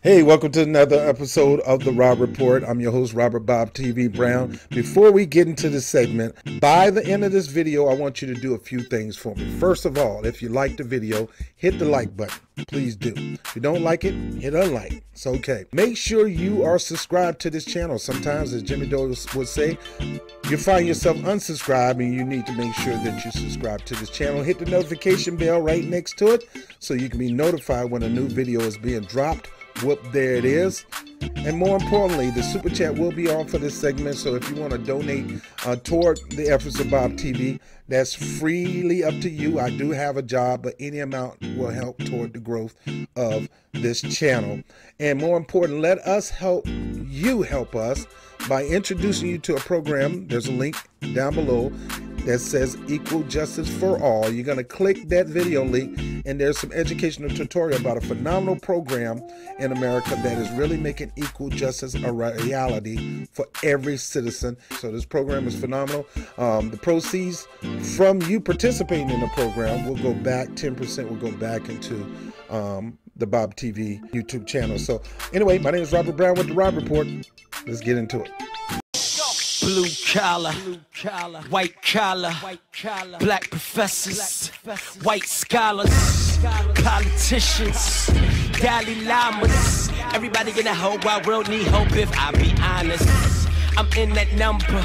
Hey, welcome to another episode of the Rob Report. I'm your host, Robert Bob TV Brown. Before we get into this segment, by the end of this video, I want you to do a few things for me. First of all, if you like the video, hit the like button. Please do. If you don't like it, hit unlike. It's okay. Make sure you are subscribed to this channel. Sometimes, as Jimmy Dole would say, you find yourself unsubscribed and you need to make sure that you subscribe to this channel. Hit the notification bell right next to it so you can be notified when a new video is being dropped. Whoop, there it is. And more importantly, the super chat will be on for this segment. So if you want to donate toward the efforts of Bob TV, that's freely up to you. I do have a job, but any amount will help toward the growth of this channel. And more important, let us help you help us by introducing you to a program. There's a link down below that says Equal Justice for All. You're going to click that video link and there's some educational tutorial about a phenomenal program in America that is really making equal justice a reality for every citizen. So this program is phenomenal. The proceeds from you participating in the program will go back, 10% will go back into the Bob TV YouTube channel. So anyway, my name is Robert Brown with the Rob Report. Let's get into it. Blue collar, white collar, black professors, white scholars, politicians, Dalai Lamas. Everybody in the whole wide world need hope if I be honest. I'm in that number.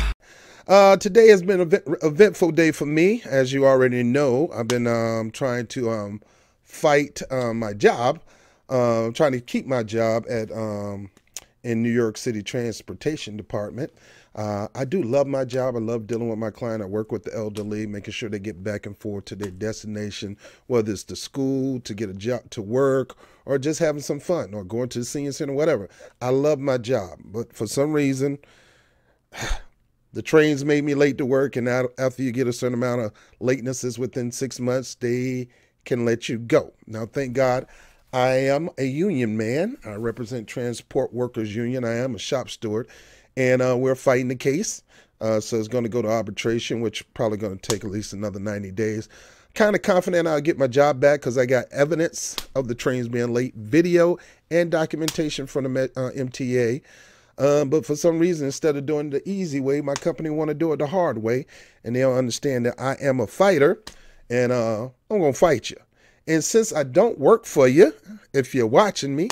Today has been an eventful day for me. As you already know, I've been trying to fight my job, trying to keep my job at in New York City Transportation Department. I do love my job. I love dealing with my client. I work with the elderly, making sure they get back and forth to their destination, whether it's to school, to get a job, to work, or just having some fun, or going to the senior center, whatever. I love my job, but for some reason, the trains made me late to work, and after you get a certain amount of latenesses within 6 months, they can let you go. Now, thank God, I am a union man. I represent Transport Workers Union. I am a shop steward. And we're fighting the case. So it's going to go to arbitration, which is probably going to take at least another 90 days. Kind of confident I'll get my job back because I got evidence of the trains being late, video and documentation from the MTA. But for some reason, instead of doing it the easy way, my company want to do it the hard way. And they don't understand that I am a fighter and I'm going to fight you. And since I don't work for you, if you're watching me,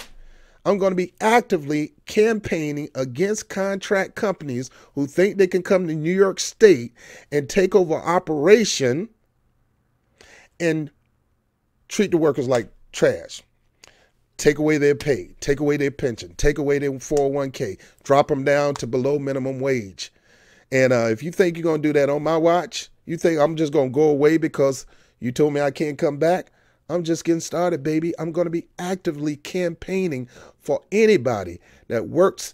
I'm going to be actively campaigning against contract companies who think they can come to New York State and take over operation and treat the workers like trash. Take away their pay, take away their pension, take away their 401k, drop them down to below minimum wage. And if you think you're going to do that on my watch, you think I'm just going to go away because you told me I can't come back? I'm just getting started, baby. I'm going to be actively campaigning for anybody that works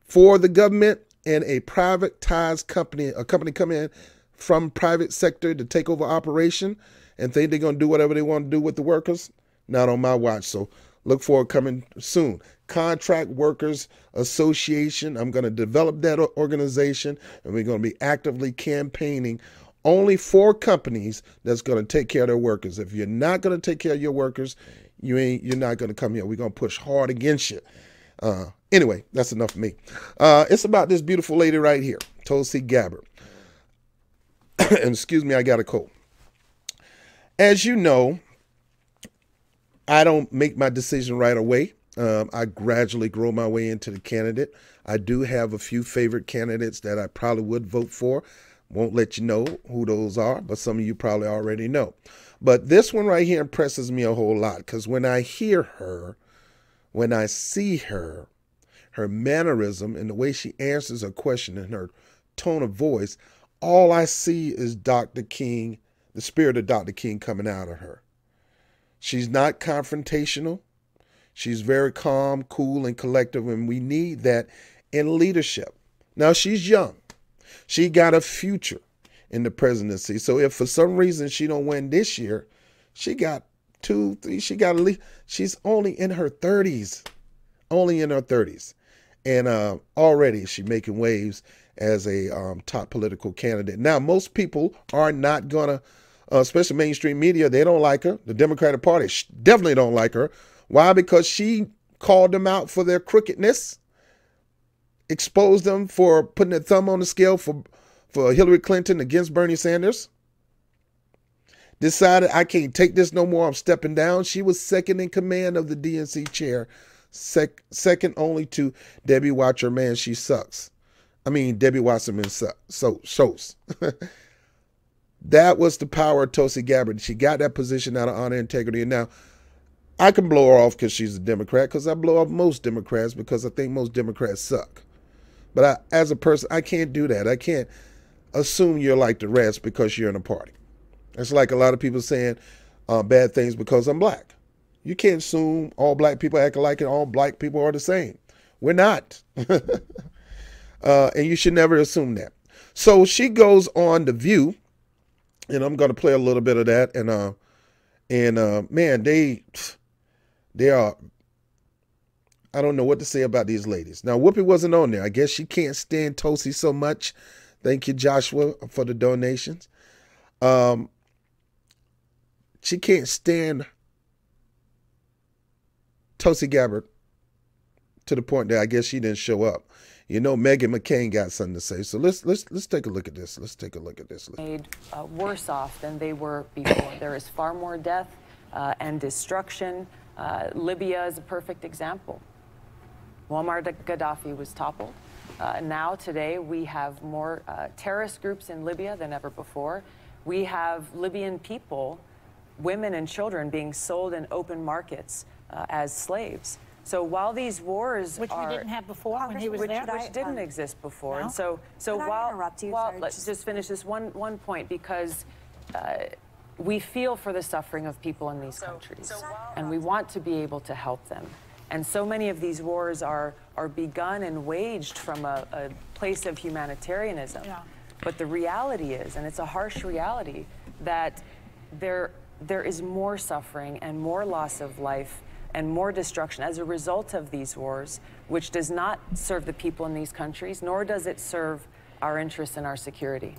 for the government and a privatized company, a company coming in from private sector to take over operation and think they're going to do whatever they want to do with the workers. Not on my watch. So look for it coming soon. Contract Workers Association. I'm going to develop that organization and we're going to be actively campaigning only for companies that's going to take care of their workers. If you're not going to take care of your workers, you're not going to come here. We're going to push hard against you. Anyway, that's enough for me. It's about this beautiful lady right here, Tulsi Gabbard. And excuse me, I got a cold. As you know, I don't make my decision right away. I gradually grow my way into the candidate. I do have a few favorite candidates that I probably would vote for. Won't let you know who those are, but some of you probably already know. But this one right here impresses me a whole lot because when I hear her, when I see her, her mannerism and the way she answers a question and her tone of voice, all I see is Dr. King, the spirit of Dr. King coming out of her. She's not confrontational. She's very calm, cool, and collective, and we need that in leadership. Now, she's young. She got a future in the presidency. So if for some reason she don't win this year, she got 2, 3, she got at least, she's only in her 30s, only in her 30s. And already she's making waves as a top political candidate. Now, most people are not going to, especially mainstream media, they don't like her. The Democratic Party definitely don't like her. Why? Because she called them out for their crookedness, exposed them for putting their thumb on the scale for Hillary Clinton against Bernie Sanders, decided I can't take this no more, I'm stepping down. She was second in command of the DNC chair, second only to Debbie Watcher. Man, she sucks. I mean, Debbie Wasserman shows. That was the power of Tulsi Gabbard. She got that position out of honor and integrity. And now I can blow her off because she's a Democrat, because I blow off most Democrats because I think most Democrats suck. But as a person, I can't do that. I can't assume you're like the rest because you're in a party. It's like a lot of people saying bad things because I'm black. You can't assume all black people act alike and all black people are the same. We're not. And you should never assume that. So she goes on The View, and I'm going to play a little bit of that. And man, they are, I don't know what to say about these ladies. Now, Whoopi wasn't on there. I guess she can't stand Tulsi so much. Thank you, Joshua, for the donations. She can't stand Tulsi Gabbard to the point that I guess she didn't show up. You know, Meghan McCain got something to say. So let's take a look at this. Let's take a look at this. Made worse off than they were before. There is far more death and destruction. Libya is a perfect example. Muammar Gaddafi was toppled. Now, today, we have more terrorist groups in Libya than ever before. We have Libyan people, women and children, being sold in open markets as slaves. So while these wars we didn't have before when he was there, which didn't exist before, no? And so let's just finish this one point, because we feel for the suffering of people in these countries, and we want to be able to help them. And so many of these wars are begun and waged from a place of humanitarianism. Yeah. But the reality is, and it's a harsh reality, that there is more suffering and more loss of life and more destruction as a result of these wars, which does not serve the people in these countries, nor does it serve our interests and our security.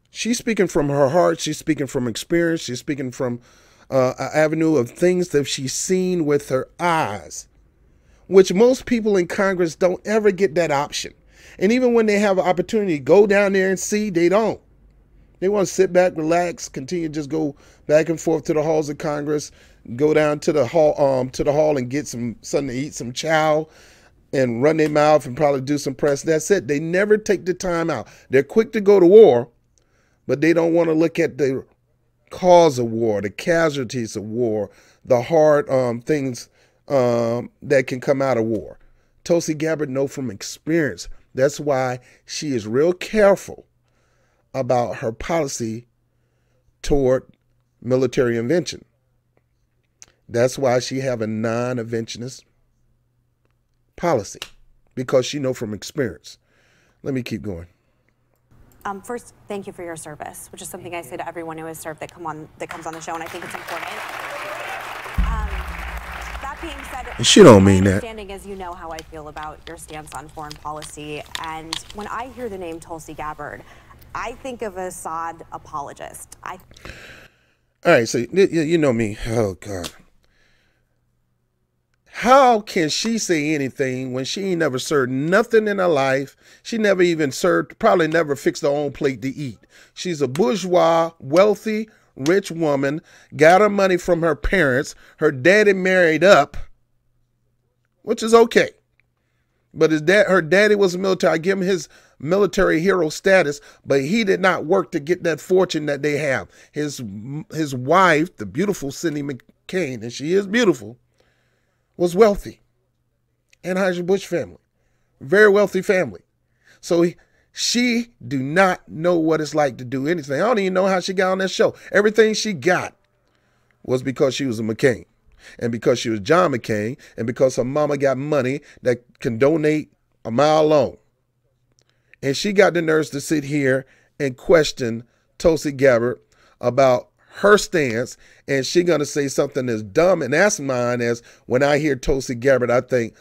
She's speaking from her heart. She's speaking from experience. She's speaking from an avenue of things that she's seen with her eyes, which most people in Congress don't ever get that option. And even when they have an opportunity to go down there and see, they don't. They want to sit back, relax, continue to just go back and forth to the halls of Congress, go down to the hall and get something to eat, some chow, and run their mouth and probably do some press. That's it. They never take the time out. They're quick to go to war, but they don't want to look at the cause of war, the casualties of war, the hard things that can come out of war. Tulsi Gabbard knows from experience. That's why she is real careful about her policy toward military invention. That's why she have a non-interventionist policy, because she know from experience. Let me keep going. First, thank you for your service, which is something I say to everyone who has served that comes on the show, and I think it's important. That being said, she don't mean that. My understanding is you know how I feel about your stance on foreign policy, and when I hear the name Tulsi Gabbard, I think of an Assad apologist. All right, so you know me. Oh, God. How can she say anything when she ain't never served nothing in her life? She never even served, probably never fixed her own plate to eat. She's a bourgeois, wealthy, rich woman, got her money from her parents. Her daddy married up, which is okay. But her daddy was a military. I give him his military hero status, but he did not work to get that fortune that they have. His wife, the beautiful Cindy McCain, and she is beautiful, was wealthy. Anheuser-Busch family, very wealthy family. So she do not know what it's like to do anything. I don't even know how she got on that show. Everything she got was because she was a McCain, and because she was John McCain, and because her mama got money that can donate a mile long. And she got the nerves to sit here and question Tulsi Gabbard about her stance, and she gonna say something as dumb and asinine as, when I hear Tulsi Gabbard, I think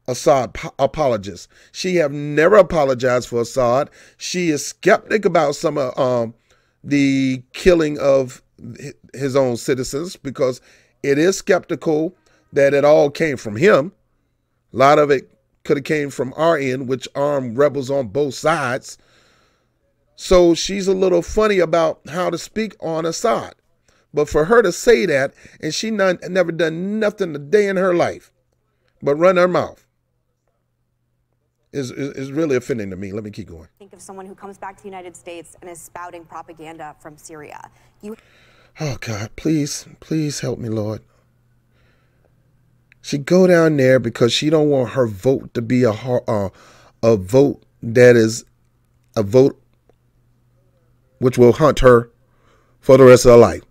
Assad apologist. She have never apologized for Assad. She is skeptic about some of the killing of his own citizens, because it is skeptical that it all came from him. A lot of it could have came from our end, which armed rebels on both sides. So she's a little funny about how to speak on Assad. But for her to say that, and she never done nothing a day in her life but run her mouth, is really offending to me. Let me keep going. Think of someone who comes back to the United States and is spouting propaganda from Syria. Oh, God, please, please help me, Lord. She go down there because she don't want her vote to be a vote that is a vote which will haunt her for the rest of her life.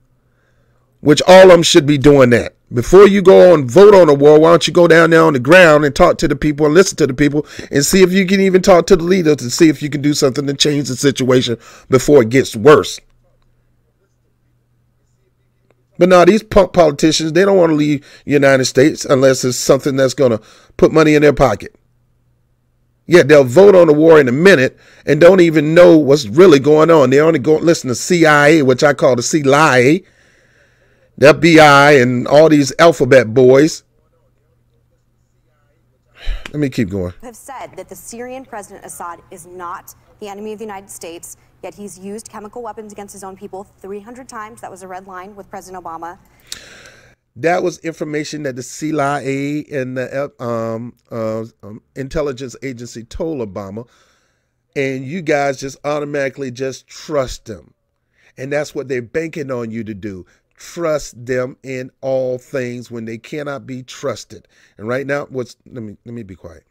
Which all of them should be doing that. Before you go on vote on the war, why don't you go down there on the ground and talk to the people and listen to the people and see if you can even talk to the leaders to see if you can do something to change the situation before it gets worse. But no, these punk politicians, they don't want to leave the United States unless it's something that's going to put money in their pocket. Yeah, they'll vote on the war in a minute and don't even know what's really going on. They only go listen to CIA, which I call the CIA, the FBI, and all these alphabet boys. Let me keep going. Have said that the Syrian President Assad is not the enemy of the United States, yet he's used chemical weapons against his own people 300 times. That was a red line with President Obama. That was information that the CIA and the intelligence agency told Obama, and you guys just automatically just trust them. And that's what they're banking on you to do. Trust them in all things when they cannot be trusted. And right now, let me be quiet.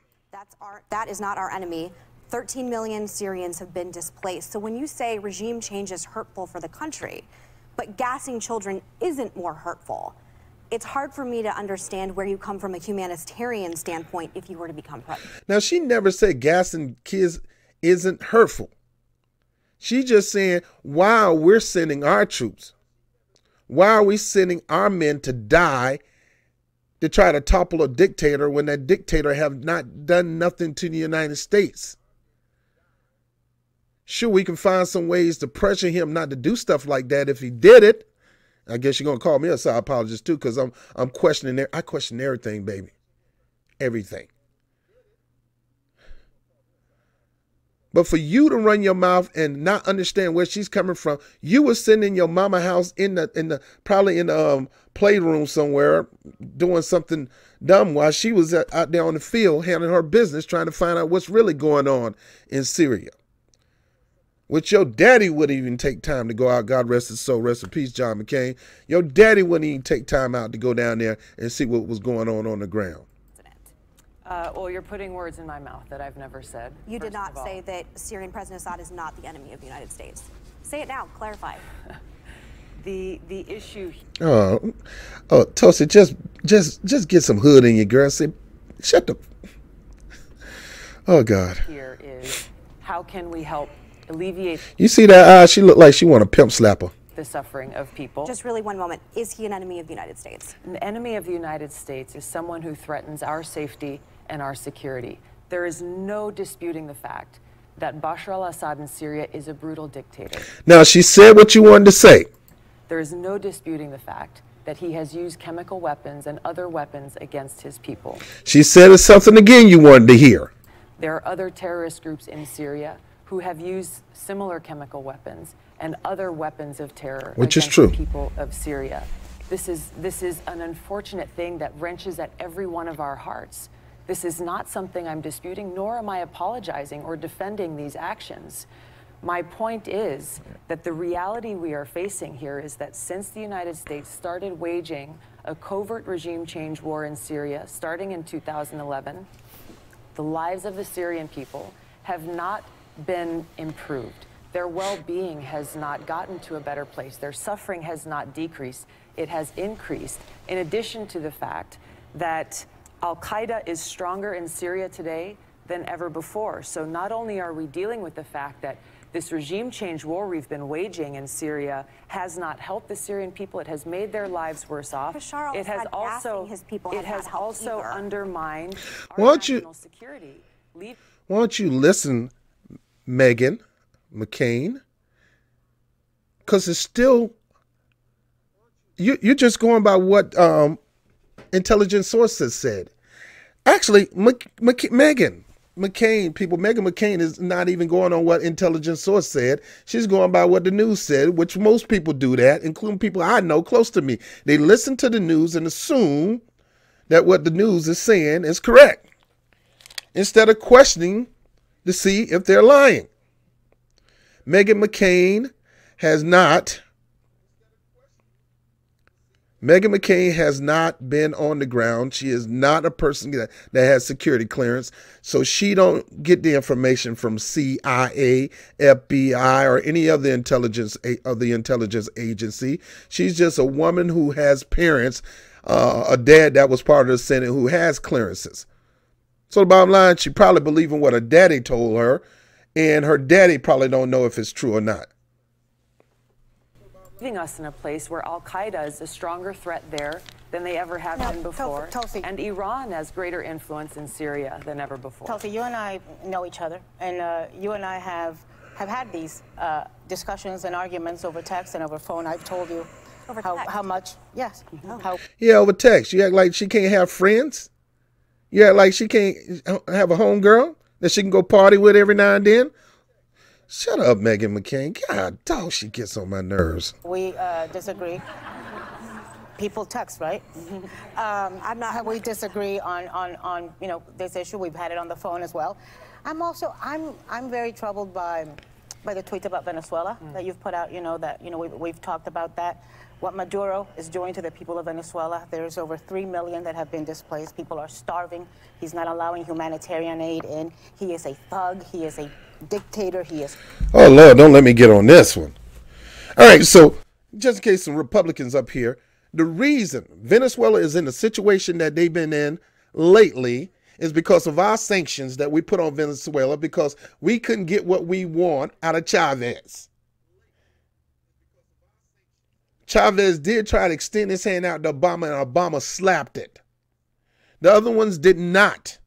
That is not our enemy. 13 million Syrians have been displaced. So when you say regime change is hurtful for the country, but gassing children isn't more hurtful, it's hard for me to understand where you come from a humanitarian standpoint if you were to become president. Now, she never said gassing kids isn't hurtful. She just saying, while we're sending our troops, why are we sending our men to die to try to topple a dictator when that dictator have not done nothing to the United States? Sure, we can find some ways to pressure him not to do stuff like that if he did it. I guess you're going to call me a side apologist too, because I'm questioning. I question everything, baby. Everything. But for you to run your mouth and not understand where she's coming from, you were sitting in your mama house probably in the playroom somewhere doing something dumb while she was out there on the field handling her business, trying to find out what's really going on in Syria. Which your daddy wouldn't even take time to go out. God rest his soul, rest in peace, John McCain. Your daddy wouldn't even take time out to go down there and see what was going on the ground. Well, you're putting words in my mouth that I've never said. You did not say that Syrian President Assad is not the enemy of the United States. Say it now. Clarify. The issue. Oh, Tulsi, just get some hood in you, girl. Say, shut the. Oh God. Here is how can we help alleviate. You see that eye? She looked like she want a pimp slapper. The suffering of people. Just really one moment. Is he an enemy of the United States? An enemy of the United States is someone who threatens our safety and our security. There is no disputing the fact that Bashar al-Assad in Syria is a brutal dictator. Now, she said what you wanted to say. There is no disputing the fact that he has used chemical weapons and other weapons against his people. She said it's something again you wanted to hear. There are other terrorist groups in Syria who have used similar chemical weapons and other weapons of terror against the people of Syria. This is an unfortunate thing that wrenches at every one of our hearts. This is not something I'm disputing, nor am I apologizing or defending these actions. My point is that the reality we are facing here is that since the United States started waging a covert regime change war in Syria, starting in 2011, the lives of the Syrian people have not been improved. Their well-being has not gotten to a better place. Their suffering has not decreased. It has increased, in addition to the fact that al-Qaeda is stronger in Syria today than ever before. So not only are we dealing with the fact that this regime change war we've been waging in Syria has not helped the Syrian people, it has made their lives worse off. Bashar it has also his people undermined our national security. Why don't you listen, Meghan McCain? Because it's still, you're just going by what intelligence sources said. Actually, Meghan McCain is not even going on what intelligence source said. She's going by what the news said, which most people do that, including people I know close to me. They listen to the news and assume that what the news is saying is correct, instead of questioning to see if they're lying. Meghan McCain has not been on the ground. She is not a person that has security clearance, so she don't get the information from CIA, FBI, or any other intelligence agency. She's just a woman who has parents, a dad that was part of the Senate who has clearances. So the bottom line, she probably believes in what her daddy told her, and her daddy probably don't know if it's true or not. Leaving us in a place where al-Qaeda is a stronger threat there than they ever have been before. Tulsi. And Iran has greater influence in Syria than ever before. Tulsi, you and I know each other, and you and I have had these discussions and arguments over text and over phone. I've told you how much, yes. Yeah, over text. You act like she can't have friends? You act like she can't have a homegirl that she can go party with every now and then? Shut up, Meghan McCain. God, dog, she gets on my nerves. We disagree. People text, right? We disagree on this issue. We've had it on the phone as well. I'm very troubled by the tweet about Venezuela that you've put out. We've talked about that. What Maduro is doing to the people of Venezuela. There's over 3 million that have been displaced. People are starving. He's not allowing humanitarian aid in. He is a thug. He is a dictator. He is. Oh, Lord, don't let me get on this one. All right, so just in case some Republicans up here, the reason Venezuela is in the situation that they've been in lately is because of our sanctions that we put on Venezuela, because we couldn't get what we want out of Chavez. Chavez did try to extend his hand out to Obama, and Obama slapped it. The other ones did not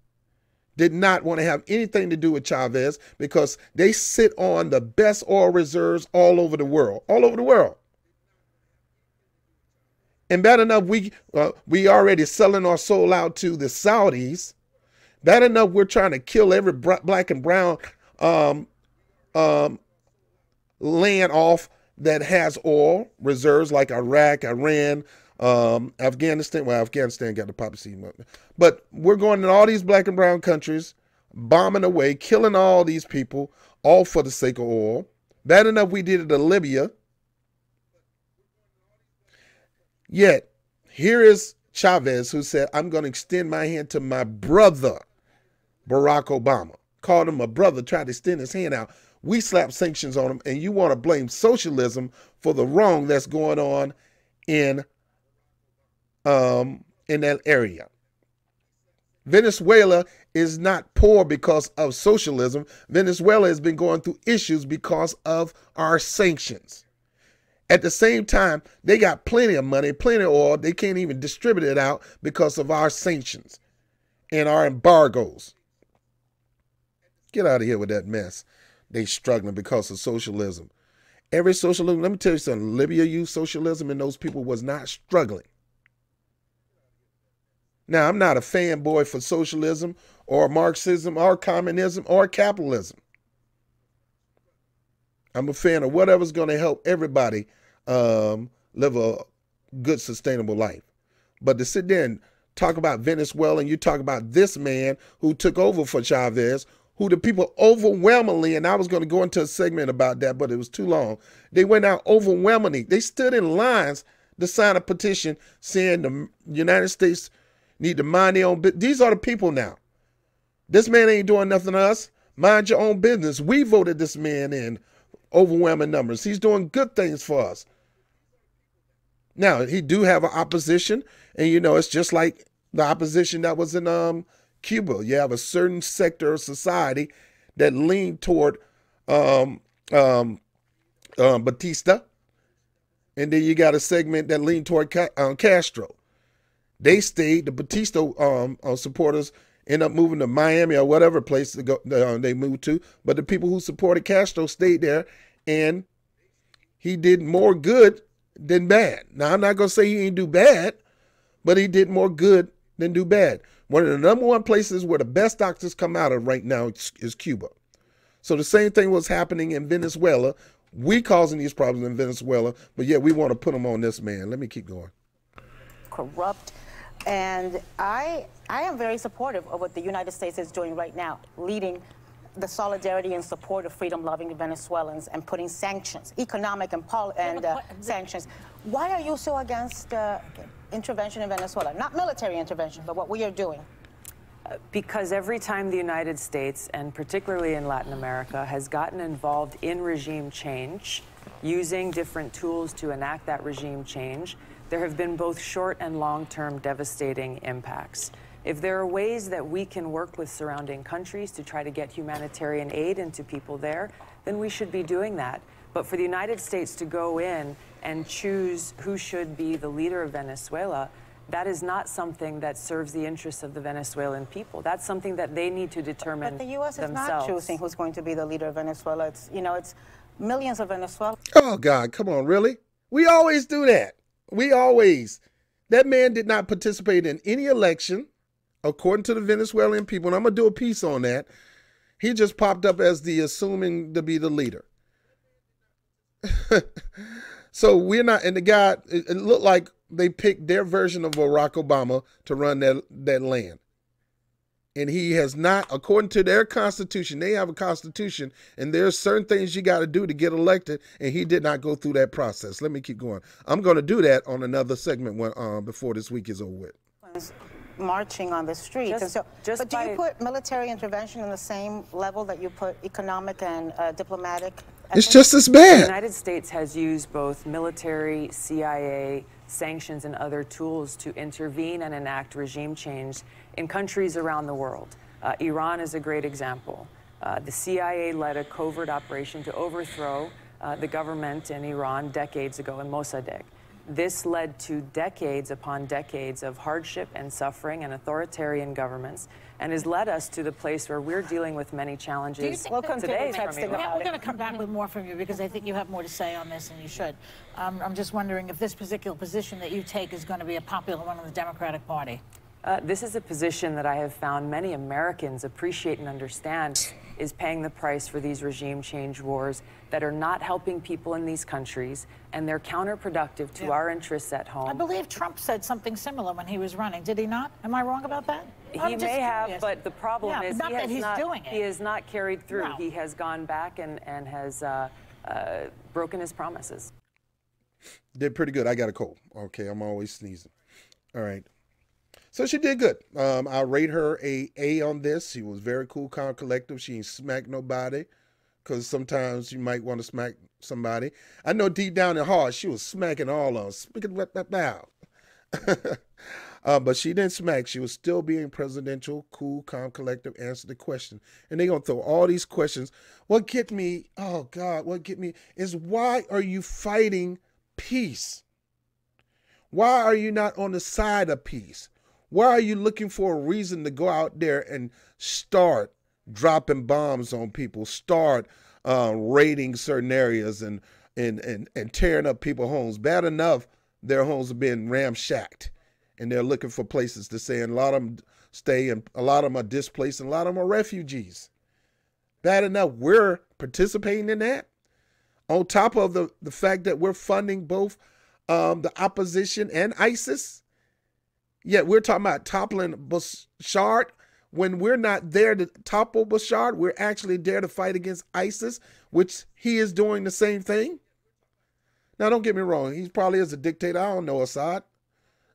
want to have anything to do with Chavez, because they sit on the best oil reserves all over the world, And bad enough, we already selling our soul out to the Saudis. Bad enough, we're trying to kill every black and brown land off that has oil reserves, like Iraq, Iran, Afghanistan. Well, Afghanistan got the poppy seed, but we're going to all these black and brown countries, bombing away, killing all these people, all for the sake of oil. Bad enough, we did it to Libya. Yet, here is Chavez, who said, I'm going to extend my hand to my brother, Barack Obama. Called him a brother, tried to extend his hand out. We slapped sanctions on him, and you want to blame socialism for the wrong that's going on in that area. Venezuela is not poor because of socialism. Venezuela has been going through issues because of our sanctions. At the same time, they got plenty of money, plenty of oil. They can't even distribute it out because of our sanctions and our embargoes. Get out of here with that mess. They struggling because of socialism. Every socialism, let me tell you something, Libya used socialism and those people was not struggling. Now, I'm not a fanboy for socialism or Marxism or communism or capitalism. I'm a fan of whatever's going to help everybody live a good, sustainable life. But to sit there and talk about Venezuela, and you talk about this man who took over for Chavez, who the people overwhelmingly, and I was going to go into a segment about that, but it was too long. They went out overwhelmingly. They stood in lines to sign a petition saying the United States need to mind their own business. These are the people now. This man ain't doing nothing to us. Mind your own business. We voted this man in overwhelming numbers. He's doing good things for us. Now, he do have an opposition, and it's just like the opposition that was in Cuba. You have a certain sector of society that leaned toward Batista, and then you got a segment that leaned toward Castro. They stayed. The Batista supporters end up moving to Miami or whatever place to go, they moved to, but the people who supported Castro stayed there, and he did more good than bad. Now, I'm not going to say he ain't do bad, but he did more good than do bad. One of the number one places where the best doctors come out of right now is Cuba. So the same thing was happening in Venezuela. We causing these problems in Venezuela, but yet we want to put them on this man. Let me keep going. Corrupt. And I am very supportive of what the United States is doing right now, leading the solidarity and support of freedom-loving Venezuelans and putting sanctions, economic and sanctions. Why are you so against intervention in Venezuela? Not military intervention, but what we are doing. Because every time the United States, and particularly in Latin America, has gotten involved in regime change, using different tools to enact that regime change, there have been both short and long-term devastating impacts. If there are ways that we can work with surrounding countries to try to get humanitarian aid into people there, then we should be doing that. But for the United States to go in and choose who should be the leader of Venezuela, that is not something that serves the interests of the Venezuelan people. That's something that they need to determine themselves. But the U.S. is not choosing who's going to be the leader of Venezuela. It's, you know, it's millions of Venezuelans. Oh, God, come on, really? We always do that. We always. That man did not participate in any election, according to the Venezuelan people, and I'm going to do a piece on that. He just popped up as the assuming to be the leader. So we're not, and the guy, it looked like they picked their version of Barack Obama to run that land. And he has not, according to their constitution, they have a constitution, and there's certain things you got to do to get elected, and he did not go through that process. Let me keep going. I'm going to do that on another segment before this week is over with. Marching on the streets. But do you put military intervention on the same level that you put economic and diplomatic efforts? It's just as bad. The United States has used both military, CIA, sanctions, and other tools to intervene and enact regime change in countries around the world. Iran is a great example. The CIA led a covert operation to overthrow the government in Iran decades ago in Mossadegh. This led to decades upon decades of hardship and suffering and authoritarian governments, and has led us to the place where we're dealing with many challenges today. We're going to come back with more from you because I think you have more to say on this, and you should. I'm just wondering if this particular position that you take is going to be a popular one in the Democratic Party. This is a position that I have found many Americans appreciate and understand is paying the price for these regime change wars that are not helping people in these countries, and they're counterproductive to our interests at home. I believe Trump said something similar when he was running. Did he not? Am I wrong about that? He may have, but the problem is he has not carried through. No. He has gone back and has broken his promises. Did pretty good. I got a cold. Okay, I'm always sneezing. All right. So she did good. I rate her A on this. She was very cool, calm, collective. She ain't smacked nobody, because sometimes you might want to smack somebody. I know deep down in her heart, she was smacking all of us. But she didn't smack. She was still being presidential, cool, calm, collective, answer the question. And they're going to throw all these questions. What get me, oh God, what get me is, why are you fighting peace? Why are you not on the side of peace? Why are you looking for a reason to go out there and start dropping bombs on people, start raiding certain areas and tearing up people's homes? Bad enough their homes are being ramshacked, and they're looking for places to stay, and a lot of them stay, and a lot of them are displaced, and a lot of them are refugees. Bad enough we're participating in that, on top of the fact that we're funding both the opposition and ISIS. Yet we're talking about toppling Bashar, when we're not there to topple Bashar. We're actually there to fight against ISIS, which he is doing the same thing. Now, don't get me wrong. He probably is a dictator. I don't know Assad.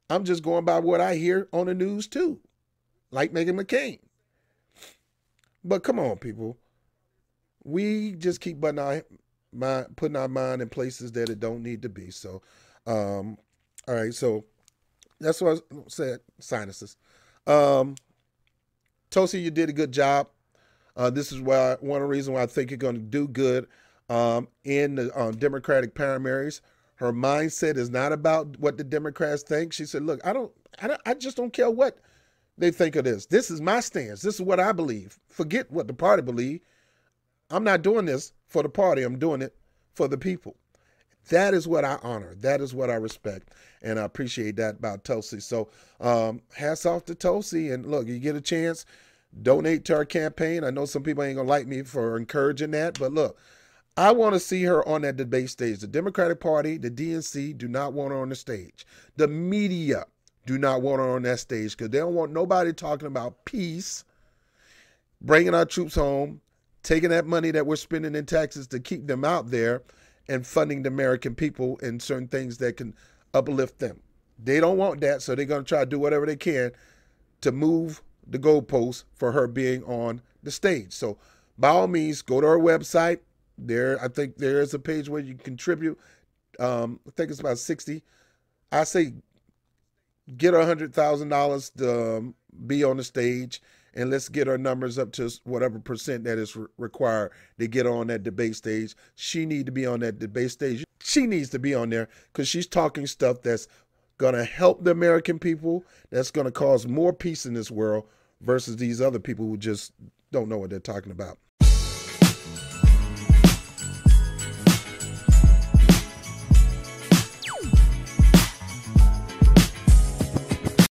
I'm just going by what I hear on the news, too, like McCain. But come on, people. We just keep putting our mind in places that it don't need to be. So, all right, so that's what I said, sinuses. Tulsi, you did a good job. This is why one of the reasons why I think you're going to do good in the Democratic primaries. Her mindset is not about what the Democrats think. She said, look, I just don't care what they think of this. This is my stance. This is what I believe. Forget what the party believes. I'm not doing this for the party. I'm doing it for the people. That is what I honor. That is what I respect. And I appreciate that about Tulsi. So hats off to Tulsi. And look, you get a chance, donate to our campaign. I know some people ain't going to like me for encouraging that. But look, I want to see her on that debate stage. The Democratic Party, the DNC do not want her on the stage. The media do not want her on that stage because they don't want nobody talking about peace, bringing our troops home, taking that money that we're spending in taxes to keep them out there, and funding the American people in certain things that can uplift them. They don't want that, so they're going to try to do whatever they can to move the goalposts for her being on the stage. So by all means, go to her website. I think there is a page where you can contribute. I think it's about 60. I say get her $100,000 to be on the stage, and let's get her numbers up to whatever percent that is required to get on that debate stage. She needs to be on that debate stage. She needs to be on there because she's talking stuff that's going to help the American people, that's going to cause more peace in this world versus these other people who just don't know what they're talking about.